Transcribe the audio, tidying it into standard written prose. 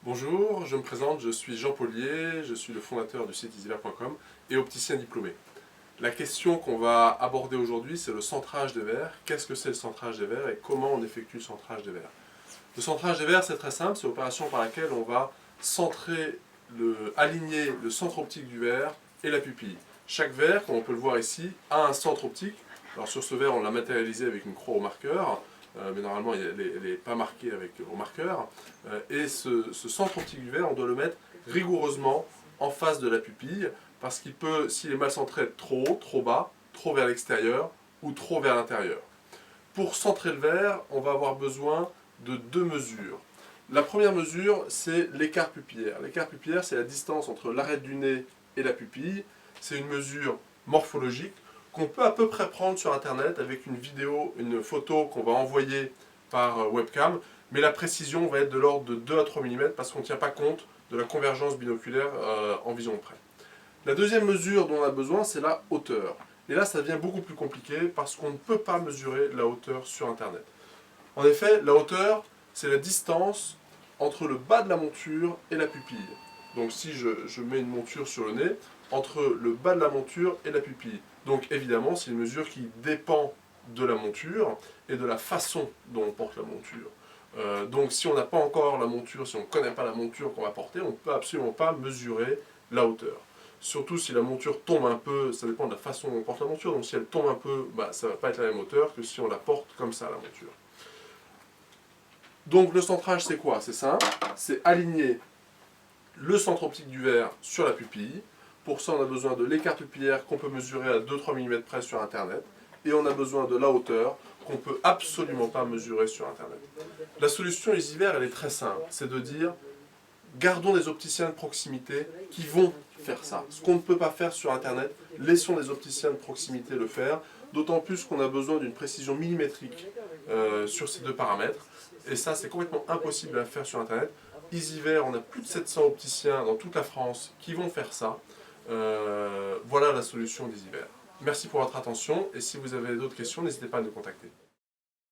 Bonjour, je me présente, je suis Jean Paulier, je suis le fondateur du site easyverre.com et opticien diplômé. La question qu'on va aborder aujourd'hui, c'est le centrage des verres. Qu'est-ce que c'est le centrage des verres et comment on effectue le centrage des verres? Le centrage des verres, c'est très simple, c'est l'opération par laquelle on va aligner le centre optique du verre et la pupille. Chaque verre, comme on peut le voir ici, a un centre optique. Alors sur ce verre, on l'a matérialisé avec une croix au marqueur. Mais normalement elle n'est pas marquée au marqueur. Et ce centre optique du verre, on doit le mettre rigoureusement en face de la pupille, parce qu'il peut, s'il est mal centré, être trop haut, trop bas, trop vers l'extérieur ou trop vers l'intérieur. Pour centrer le verre, on va avoir besoin de deux mesures. La première mesure, c'est l'écart pupillaire. L'écart pupillaire, c'est la distance entre l'arête du nez et la pupille. C'est une mesure morphologique qu'on peut à peu près prendre sur Internet avec une vidéo, une photo qu'on va envoyer par webcam, mais la précision va être de l'ordre de 2 à 3 mm parce qu'on ne tient pas compte de la convergence binoculaire en vision près. La deuxième mesure dont on a besoin, c'est la hauteur. Et là, ça devient beaucoup plus compliqué parce qu'on ne peut pas mesurer la hauteur sur Internet. En effet, la hauteur, c'est la distance entre le bas de la monture et la pupille. Donc si je mets une monture sur le nez, entre le bas de la monture et la pupille. Donc évidemment, c'est une mesure qui dépend de la monture et de la façon dont on porte la monture. Donc si on n'a pas encore la monture, si on ne connaît pas la monture qu'on va porter, on ne peut absolument pas mesurer la hauteur. Surtout si la monture tombe un peu, ça dépend de la façon dont on porte la monture, donc si elle tombe un peu, ça ne va pas être la même hauteur que si on la porte comme ça, la monture. Donc le centrage, c'est quoi? C'est simple, c'est aligner le centre optique du verre sur la pupille. Pour ça, on a besoin de l'écart pupillaire qu'on peut mesurer à 2-3 mm près sur Internet. Et on a besoin de la hauteur qu'on ne peut absolument pas mesurer sur Internet. La solution EasyVerre, elle est très simple. C'est de dire, gardons des opticiens de proximité qui vont faire ça. Ce qu'on ne peut pas faire sur Internet, laissons des opticiens de proximité le faire. D'autant plus qu'on a besoin d'une précision millimétrique sur ces deux paramètres. Et ça, c'est complètement impossible à faire sur Internet. EasyVerre, on a plus de 700 opticiens dans toute la France qui vont faire ça. Voilà la solution d'EasyVerre. Merci pour votre attention et si vous avez d'autres questions, n'hésitez pas à nous contacter.